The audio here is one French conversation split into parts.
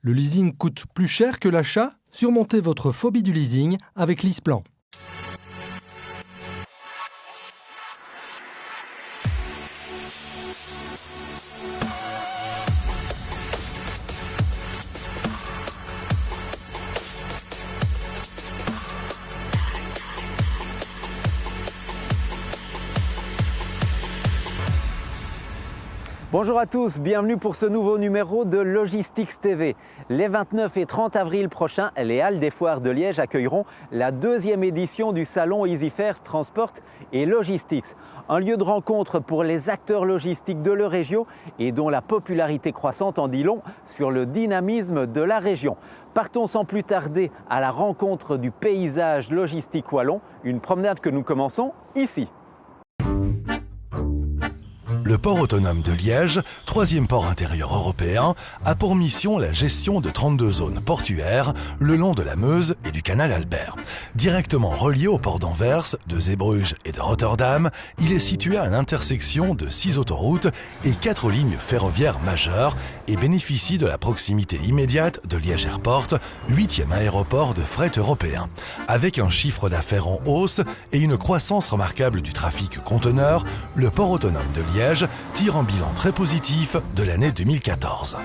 Le leasing coûte plus cher que l'achat? Surmontez votre phobie du leasing avec LeasePlan. Bonjour à tous, bienvenue pour ce nouveau numéro de Logistics TV. Les 29 et 30 avril prochains, les Halles des Foires de Liège accueilleront la deuxième édition du salon EasyFairs Transport et Logistics. Un lieu de rencontre pour les acteurs logistiques de leur région et dont la popularité croissante en dit long sur le dynamisme de la région. Partons sans plus tarder à la rencontre du paysage logistique wallon, une promenade que nous commençons ici. Le port autonome de Liège, troisième port intérieur européen, a pour mission la gestion de 32 zones portuaires le long de la Meuse et du canal Albert. Directement relié au port d'Anvers, de Zeebrugge et de Rotterdam, il est situé à l'intersection de 6 autoroutes et 4 lignes ferroviaires majeures et bénéficie de la proximité immédiate de Liège Airport, 8e aéroport de fret européen. Avec un chiffre d'affaires en hausse et une croissance remarquable du trafic conteneur, le port autonome de Liège tire un bilan très positif de l'année 2014.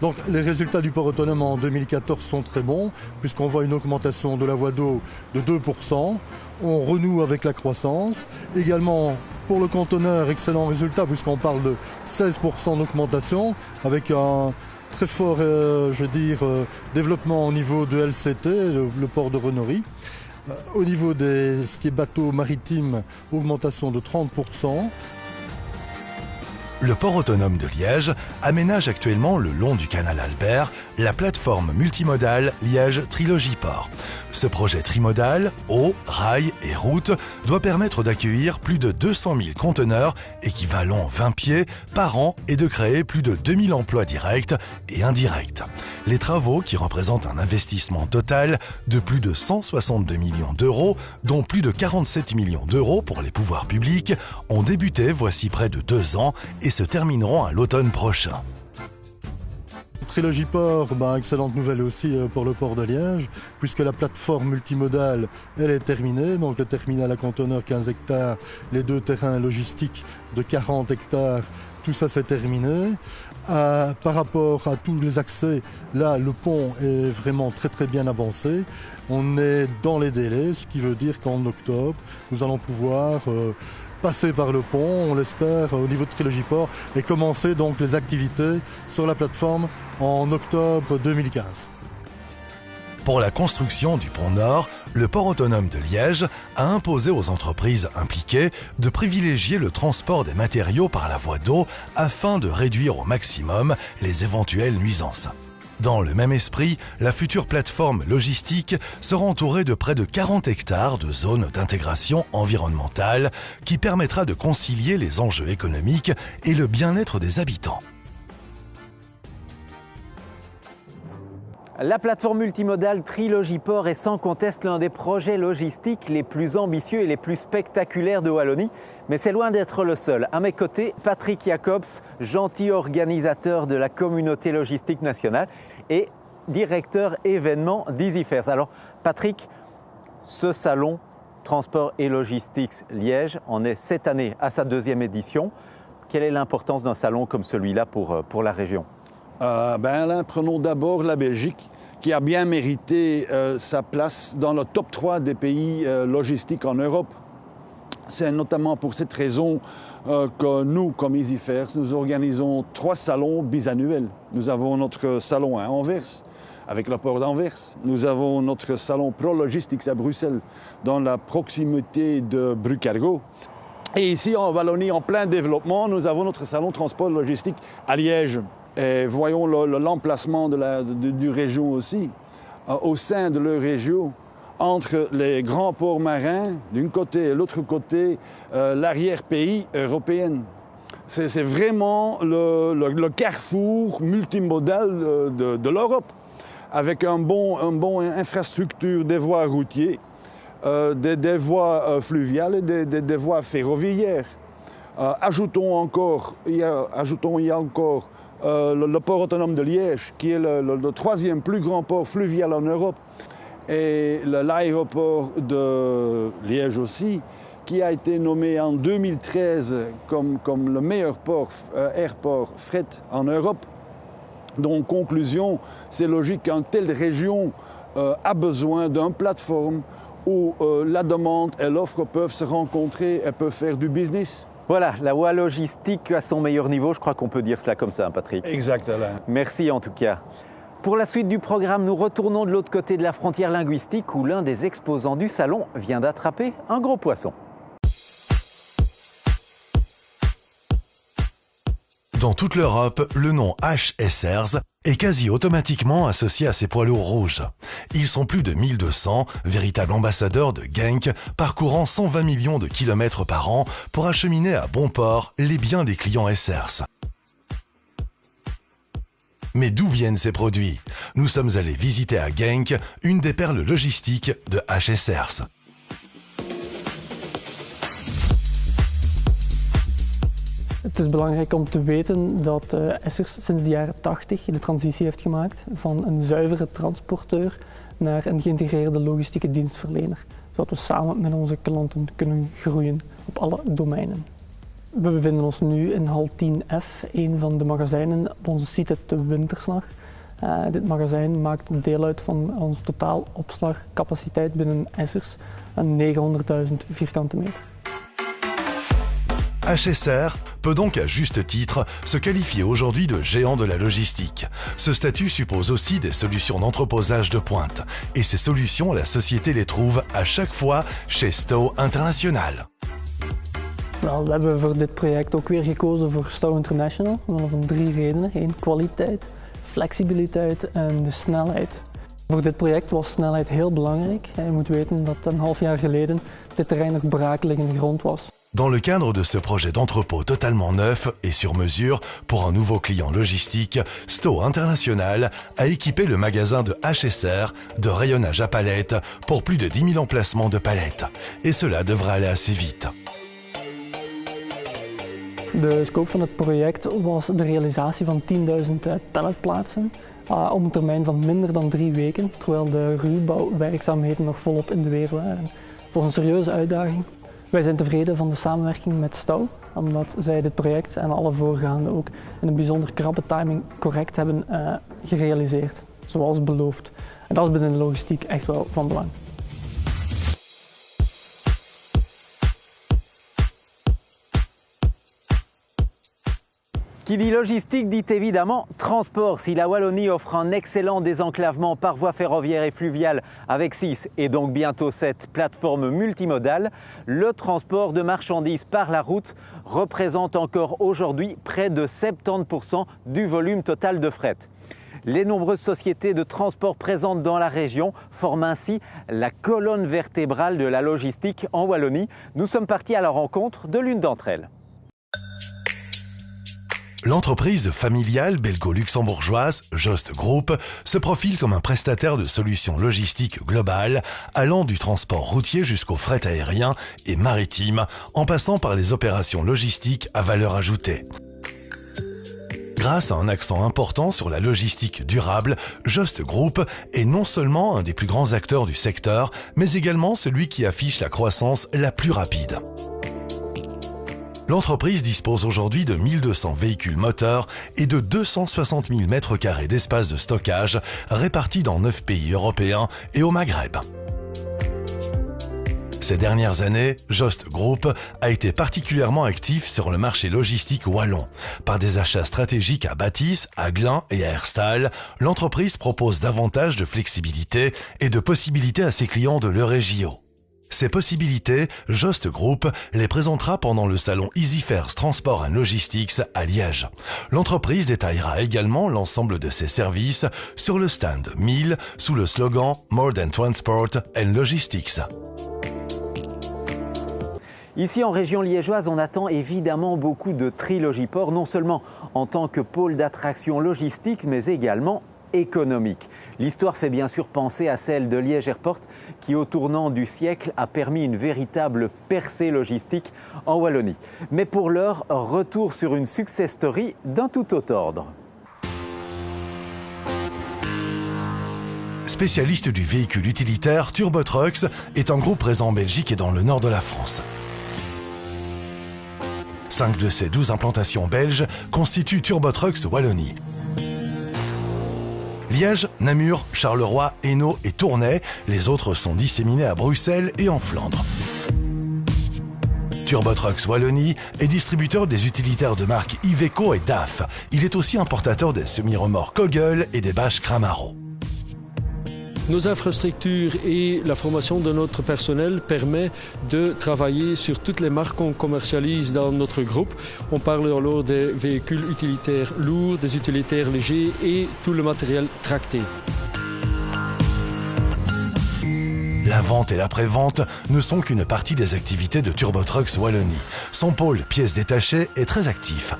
Donc les résultats du port autonome en 2014 sont très bons puisqu'on voit une augmentation de la voie d'eau de 2%. On renoue avec la croissance. Également pour le conteneur, excellent résultat puisqu'on parle de 16% d'augmentation avec un très fort développement au niveau de LCT, le port de Rennery. Au niveau de ce qui est bateaux maritimes, augmentation de 30%. Le port autonome de Liège aménage actuellement le long du canal Albert la plateforme multimodale Liège Trilogie Port. Ce projet trimodal, eau, rail et route, doit permettre d'accueillir plus de 200 000 conteneurs équivalent 20 pieds par an et de créer plus de 2000 emplois directs et indirects. Les travaux, qui représentent un investissement total de plus de 162 millions d'euros, dont plus de 47 millions d'euros pour les pouvoirs publics, ont débuté voici près de 2 ans et se termineront à l'automne prochain. Trilogie Port, excellente nouvelle aussi pour le port de Liège, puisque la plateforme multimodale, elle est terminée. Donc le terminal à conteneurs 15 hectares, les 2 terrains logistiques de 40 hectares, tout ça c'est terminé. Par rapport à tous les accès, là le pont est vraiment très bien avancé. On est dans les délais, ce qui veut dire qu'en octobre, nous allons pouvoir passer par le pont, on l'espère, au niveau de Trilogie Port et commencer donc les activités sur la plateforme en octobre 2015. Pour la construction du pont Nord, le port autonome de Liège a imposé aux entreprises impliquées de privilégier le transport des matériaux par la voie d'eau afin de réduire au maximum les éventuelles nuisances. Dans le même esprit, la future plateforme logistique sera entourée de près de 40 hectares de zones d'intégration environnementale qui permettra de concilier les enjeux économiques et le bien-être des habitants. La plateforme multimodale Trilogie Port est sans conteste l'un des projets logistiques les plus ambitieux et les plus spectaculaires de Wallonie. Mais c'est loin d'être le seul. À mes côtés, Patrick Jacobs, gentil organisateur de la communauté logistique nationale et directeur événement d'EasyFairs. Alors Patrick, ce salon Transport et Logistics Liège en est cette année à sa 2e édition. Quelle est l'importance d'un salon comme celui-là pour la région ? Prenons d'abord la Belgique, qui a bien mérité sa place dans le top 3 des pays logistiques en Europe. C'est notamment pour cette raison que nous, comme EasyFairs, nous organisons 3 salons bisannuels. Nous avons notre salon à Anvers, avec le port d'Anvers. Nous avons notre salon Pro Logistics à Bruxelles, dans la proximité de Brucargo. Et ici, en Wallonie, en plein développement, nous avons notre salon Transport Logistique à Liège. Et voyons l'emplacement du région aussi, au sein de leur région, entre les grands ports marins d'un côté et l'autre côté, l'arrière-pays européenne. C'est vraiment le carrefour multimodal de l'Europe, avec un bon infrastructure des voies routières, des voies fluviales et des voies ferroviaires. Ajoutons, il y a encore le port autonome de Liège, qui est le troisième plus grand port fluvial en Europe, et l'aéroport de Liège aussi, qui a été nommé en 2013 comme le meilleur airport fret en Europe. Donc, conclusion, c'est logique qu'une telle région a besoin d'une plateforme où la demande et l'offre peuvent se rencontrer et peuvent faire du business. Voilà, la voie logistique à son meilleur niveau, je crois qu'on peut dire cela comme ça, Patrick. Exact, Alain. Merci en tout cas. Pour la suite du programme, nous retournons de l'autre côté de la frontière linguistique où l'un des exposants du salon vient d'attraper un gros poisson. Dans toute l'Europe, le nom HSRs est quasi automatiquement associé à ces poids lourds rouges. Ils sont plus de 1200, véritables ambassadeurs de Genk, parcourant 120 millions de kilomètres par an pour acheminer à bon port les biens des clients SRs. Mais d'où viennent ces produits? Nous sommes allés visiter à Genk une des perles logistiques de HSRs. Het is belangrijk om te weten dat Essers sinds de jaren 80 de transitie heeft gemaakt van een zuivere transporteur naar een geïntegreerde logistieke dienstverlener, zodat we samen met onze klanten kunnen groeien op alle domeinen. We bevinden ons nu in hal 10F, een van de magazijnen op onze site te Winterslag. Dit magazijn maakt deel uit van onze totaal opslagcapaciteit binnen Essers, aan 900.000 vierkante meter. HSR peut donc à juste titre se qualifier aujourd'hui de géant de la logistique. Ce statut suppose aussi des solutions d'entreposage de pointe. Et ces solutions, la société les trouve à chaque fois chez Stow International. Wel, we hebben voor dit project ook weer gekozen voor Stow International, omwille van 3 redenen. 1, kwaliteit, flexibiliteit en de snelheid. Voor dit project was snelheid heel belangrijk. Je moet weten dat een half jaar geleden dit terrein nog braakliggende grond was. Dans le cadre de ce projet d'entrepôt totalement neuf et sur mesure pour un nouveau client logistique, Stow International a équipé le magasin de HSR de rayonnage à palettes pour plus de 10 000 emplacements de palettes. Et cela devrait aller assez vite. De scope van het project was de realisatie van 10.000 palletplaatsen op een termijn van minder dan 3 weken, terwijl de ruwbouwwerkzaamheden nog volop in de weer waren. Voor een serieuze uitdaging. Wij zijn tevreden van de samenwerking met Stow, omdat zij dit project en alle voorgaande ook in een bijzonder krappe timing correct hebben gerealiseerd, zoals beloofd. En dat is binnen de logistiek echt wel van belang. Qui dit logistique dit évidemment transport. Si la Wallonie offre un excellent désenclavement par voie ferroviaire et fluviale avec 6 et donc bientôt 7 plateformes multimodales, le transport de marchandises par la route représente encore aujourd'hui près de 70% du volume total de fret. Les nombreuses sociétés de transport présentes dans la région forment ainsi la colonne vertébrale de la logistique en Wallonie. Nous sommes partis à la rencontre de l'une d'entre elles. L'entreprise familiale belgo-luxembourgeoise Jost Group se profile comme un prestataire de solutions logistiques globales allant du transport routier jusqu'au fret aérien et maritime en passant par les opérations logistiques à valeur ajoutée. Grâce à un accent important sur la logistique durable, Jost Group est non seulement un des plus grands acteurs du secteur, mais également celui qui affiche la croissance la plus rapide. L'entreprise dispose aujourd'hui de 1200 véhicules moteurs et de 260 000 mètres carrés d'espace de stockage répartis dans 9 pays européens et au Maghreb. Ces dernières années, Jost Group a été particulièrement actif sur le marché logistique wallon. Par des achats stratégiques à Bâtisse, à Glin et à Herstal, l'entreprise propose davantage de flexibilité et de possibilités à ses clients de l'Euregio. Ces possibilités, Jost Group les présentera pendant le salon EasyFairs Transport and Logistics à Liège. L'entreprise détaillera également l'ensemble de ses services sur le stand 1000 sous le slogan More than Transport and Logistics. Ici en région liégeoise, on attend évidemment beaucoup de Trilogiport, non seulement en tant que pôle d'attraction logistique, mais également économique. L'histoire fait bien sûr penser à celle de Liège Airport qui, au tournant du siècle, a permis une véritable percée logistique en Wallonie. Mais pour l'heure, retour sur une success story d'un tout autre ordre. Spécialiste du véhicule utilitaire, Turbo Trucks est un groupe présent en Belgique et dans le nord de la France. 5 de ses 12 implantations belges constituent Turbo Trucks Wallonie. Liège, Namur, Charleroi, Hainaut et Tournai, les autres sont disséminés à Bruxelles et en Flandre. Turbo Trucks Wallonie est distributeur des utilitaires de marque Iveco et DAF. Il est aussi importateur des semi-remorques Kogel et des bâches Kramaro. Nos infrastructures et la formation de notre personnel permet de travailler sur toutes les marques qu'on commercialise dans notre groupe. On parle alors des véhicules utilitaires lourds, des utilitaires légers et tout le matériel tracté. La vente et l'après-vente ne sont qu'une partie des activités de Turbo Trucks Wallonie. Son pôle pièces détachées est très actif.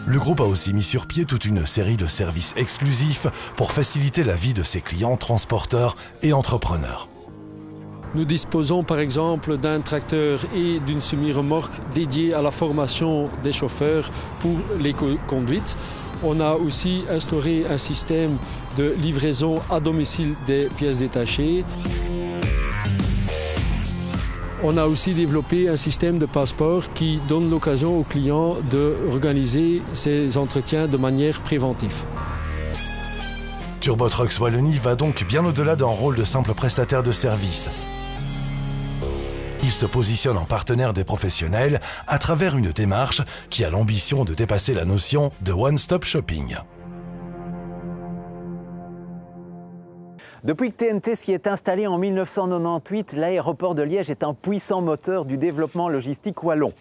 Le groupe a aussi mis sur pied toute une série de services exclusifs pour faciliter la vie de ses clients, transporteurs et entrepreneurs. Nous disposons par exemple d'un tracteur et d'une semi-remorque dédiée à la formation des chauffeurs pour l'éco-conduite. On a aussi instauré un système de livraison à domicile des pièces détachées. On a aussi développé un système de passeport qui donne l'occasion aux clients d'organiser ces entretiens de manière préventive. Turbo Trucks Wallonie va donc bien au-delà d'un rôle de simple prestataire de service. Il se positionne en partenaire des professionnels à travers une démarche qui a l'ambition de dépasser la notion de one-stop shopping. Depuis que TNT s'y est installé en 1998, l'aéroport de Liège est un puissant moteur du développement logistique wallon.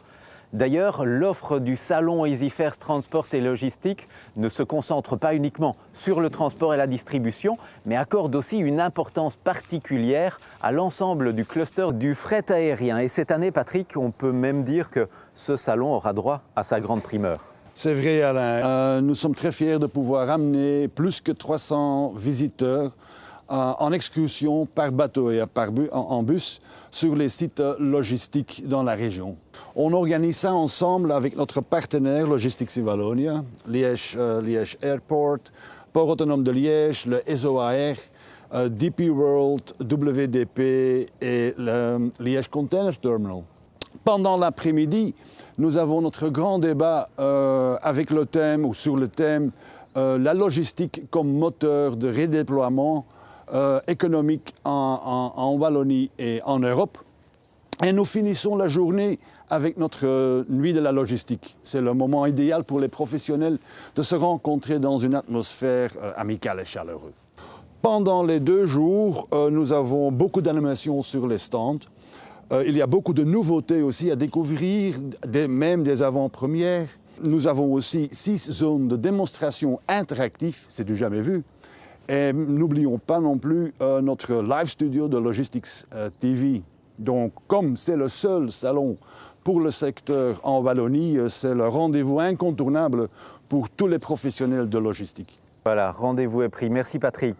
D'ailleurs, l'offre du salon EasyFairs Transport et Logistique ne se concentre pas uniquement sur le transport et la distribution, mais accorde aussi une importance particulière à l'ensemble du cluster du fret aérien. Et cette année, Patrick, on peut même dire que ce salon aura droit à sa grande primeur. C'est vrai, Alain. Nous sommes très fiers de pouvoir amener plus que 300 visiteurs en excursion par bateau et en bus sur les sites logistiques dans la région. On organise ça ensemble avec notre partenaire Logistics Wallonia, Liège Airport, Port autonome de Liège, le SOAR, DP World, WDP et le Liège Container Terminal. Pendant l'après-midi, nous avons notre grand débat avec le thème ou sur le thème la logistique comme moteur de redéploiement économique en Wallonie et en Europe. Et nous finissons la journée avec notre nuit de la logistique. C'est le moment idéal pour les professionnels de se rencontrer dans une atmosphère amicale et chaleureuse. Pendant les 2 jours, nous avons beaucoup d'animations sur les stands. Il y a beaucoup de nouveautés aussi à découvrir, même des avant-premières. Nous avons aussi 6 zones de démonstration interactives, c'est du jamais vu. Et n'oublions pas non plus notre live studio de Logistics TV. Donc, comme c'est le seul salon pour le secteur en Wallonie, c'est le rendez-vous incontournable pour tous les professionnels de logistique. Voilà, rendez-vous est pris. Merci Patrick.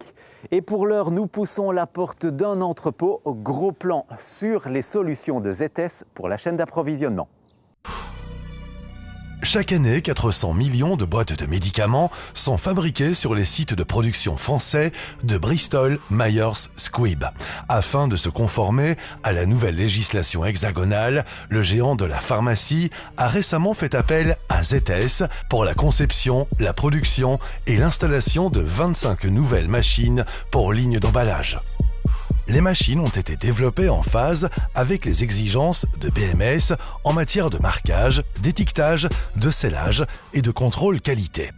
Et pour l'heure, nous poussons la porte d'un entrepôt. Gros plan sur les solutions de ZS pour la chaîne d'approvisionnement. Chaque année, 400 millions de boîtes de médicaments sont fabriquées sur les sites de production français de Bristol, Myers, Squibb. Afin de se conformer à la nouvelle législation hexagonale, le géant de la pharmacie a récemment fait appel à ZS pour la conception, la production et l'installation de 25 nouvelles machines pour lignes d'emballage. Les machines ont été développées en phase avec les exigences de BMS en matière de marquage, d'étiquetage, de scellage et de contrôle qualité.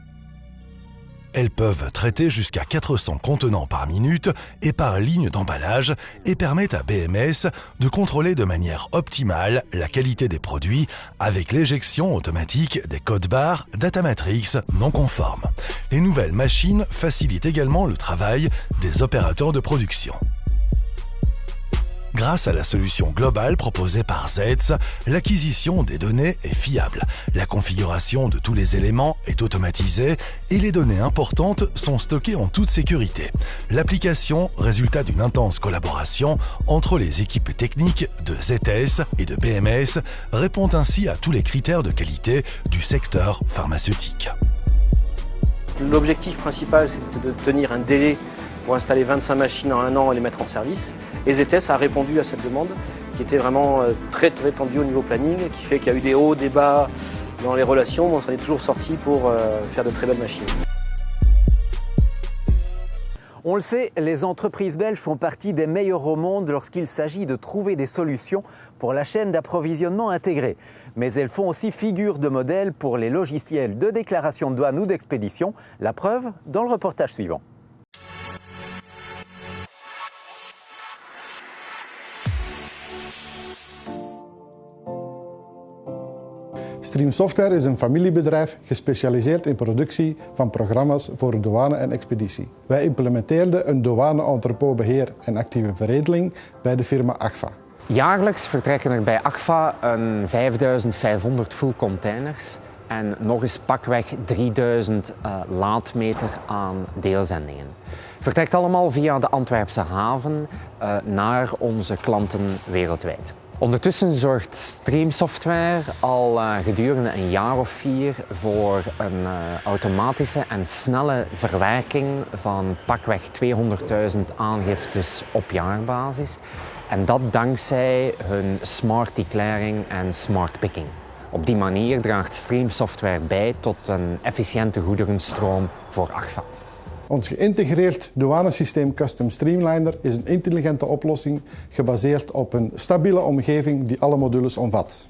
Elles peuvent traiter jusqu'à 400 contenants par minute et par ligne d'emballage et permettent à BMS de contrôler de manière optimale la qualité des produits avec l'éjection automatique des codes-barres Datamatrix non conformes. Les nouvelles machines facilitent également le travail des opérateurs de production. Grâce à la solution globale proposée par ZETS, l'acquisition des données est fiable, la configuration de tous les éléments est automatisée et les données importantes sont stockées en toute sécurité. L'application, résultat d'une intense collaboration entre les équipes techniques de ZS et de BMS, répond ainsi à tous les critères de qualité du secteur pharmaceutique. L'objectif principal, c'était de tenir un délai pour installer 25 machines en 1 an et les mettre en service. Et ZTS a répondu à cette demande qui était vraiment très tendue au niveau planning, qui fait qu'il y a eu des hauts, des bas dans les relations, mais on s'en est toujours sorti pour faire de très belles machines. On le sait, les entreprises belges font partie des meilleures au monde lorsqu'il s'agit de trouver des solutions pour la chaîne d'approvisionnement intégrée. Mais elles font aussi figure de modèle pour les logiciels de déclaration de douane ou d'expédition. La preuve dans le reportage suivant. Stream Software is een familiebedrijf gespecialiseerd in productie van programma's voor douane en expeditie. Wij implementeerden een douane-entrepotbeheer en actieve veredeling bij de firma Agfa. Jaarlijks vertrekken er bij Agfa een 5500 full containers en nog eens pakweg 3000 laadmeter aan deelzendingen. Vertrekt allemaal via de Antwerpse haven naar onze klanten wereldwijd. Ondertussen zorgt Stream Software al gedurende een jaar of 4 voor een automatische en snelle verwerking van pakweg 200.000 aangiftes op jaarbasis. En dat dankzij hun smart declaring en smart picking. Op die manier draagt Stream Software bij tot een efficiënte goederenstroom voor Agfa. Ons geïntegreerd douanesysteem Custom Streamliner is een intelligente oplossing gebaseerd op een stabiele omgeving die alle modules omvat.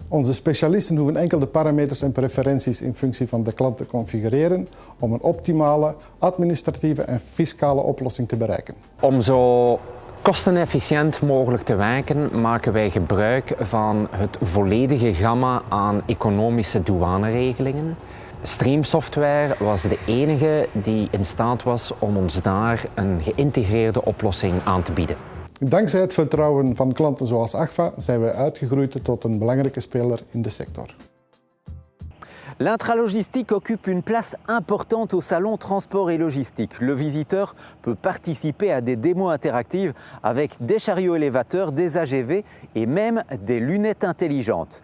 Onze specialisten hoeven enkel de parameters en preferenties in functie van de klant te configureren om een optimale administratieve en fiscale oplossing te bereiken. Om zo kostenefficiënt mogelijk te werken maken wij gebruik van het volledige gamma aan economische douaneregelingen. Stream Software was de enige die in staat was om ons daar een geïntegreerde oplossing aan te bieden. Dankzij het vertrouwen van klanten zoals Agfa zijn wij uitgegroeid tot een belangrijke speler in de sector. L'intralogistique occupe une place importante au salon Transport et Logistique. Le visiteur peut participer à des démos interactives avec des chariots élévateurs, des AGV et même des lunettes intelligentes.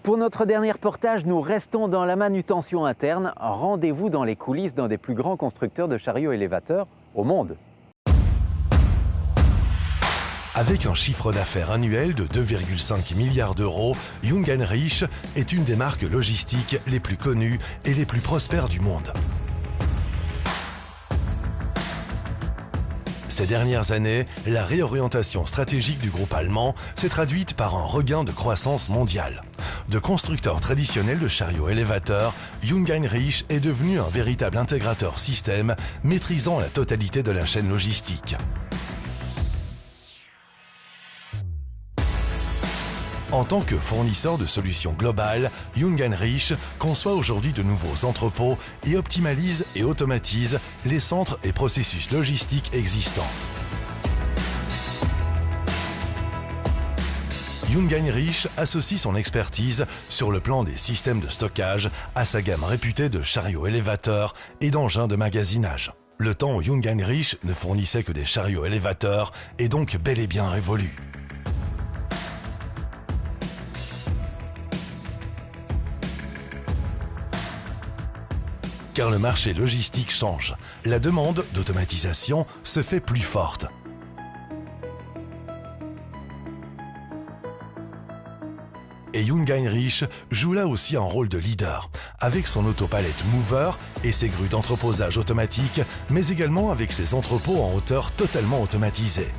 Pour notre dernier reportage, nous restons dans la manutention interne. Rendez-vous dans les coulisses d'un des plus grands constructeurs de chariots élévateurs au monde. Avec un chiffre d'affaires annuel de 2,5 milliards d'euros, Jung & Rich est une des marques logistiques les plus connues et les plus prospères du monde. Ces dernières années, la réorientation stratégique du groupe allemand s'est traduite par un regain de croissance mondiale. De constructeur traditionnel de chariots élévateurs, Jung & Rich est devenu un véritable intégrateur système maîtrisant la totalité de la chaîne logistique. En tant que fournisseur de solutions globales, Jung & Rich conçoit aujourd'hui de nouveaux entrepôts et optimalise et automatise les centres et processus logistiques existants. Jung & Rich associe son expertise sur le plan des systèmes de stockage à sa gamme réputée de chariots élévateurs et d'engins de magasinage. Le temps où Jung & Rich ne fournissait que des chariots élévateurs est donc bel et bien révolu. Car le marché logistique change. La demande d'automatisation se fait plus forte. Et Jung & Rich joue là aussi un rôle de leader, avec son autopalette Mover et ses grues d'entreposage automatique, mais également avec ses entrepôts en hauteur totalement automatisés.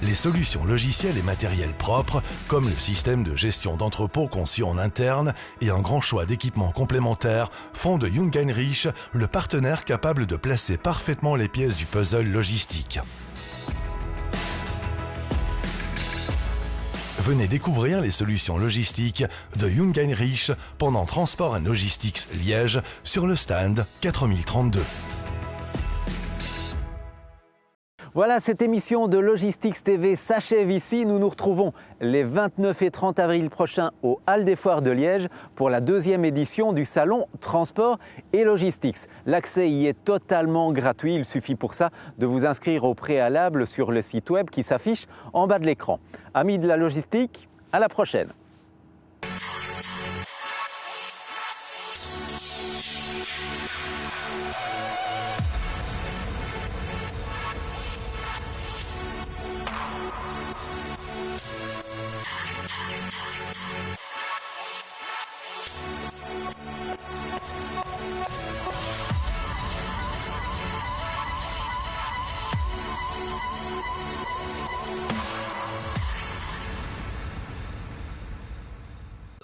Les solutions logicielles et matérielles propres, comme le système de gestion d'entrepôts conçu en interne et un grand choix d'équipements complémentaires, font de Jung & Rich le partenaire capable de placer parfaitement les pièces du puzzle logistique. Venez découvrir les solutions logistiques de Jung & Rich pendant Transport & Logistics Liège sur le stand 4032. Voilà, cette émission de Logistics TV s'achève ici. Nous nous retrouvons les 29 et 30 avril prochains au Halles des Foires de Liège pour la 2e édition du salon Transport et Logistics. L'accès y est totalement gratuit. Il suffit pour ça de vous inscrire au préalable sur le site web qui s'affiche en bas de l'écran. Amis de la logistique, à la prochaine.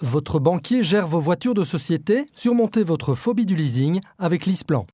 Votre banquier gère vos voitures de société. Surmontez votre phobie du leasing avec LeasePlan.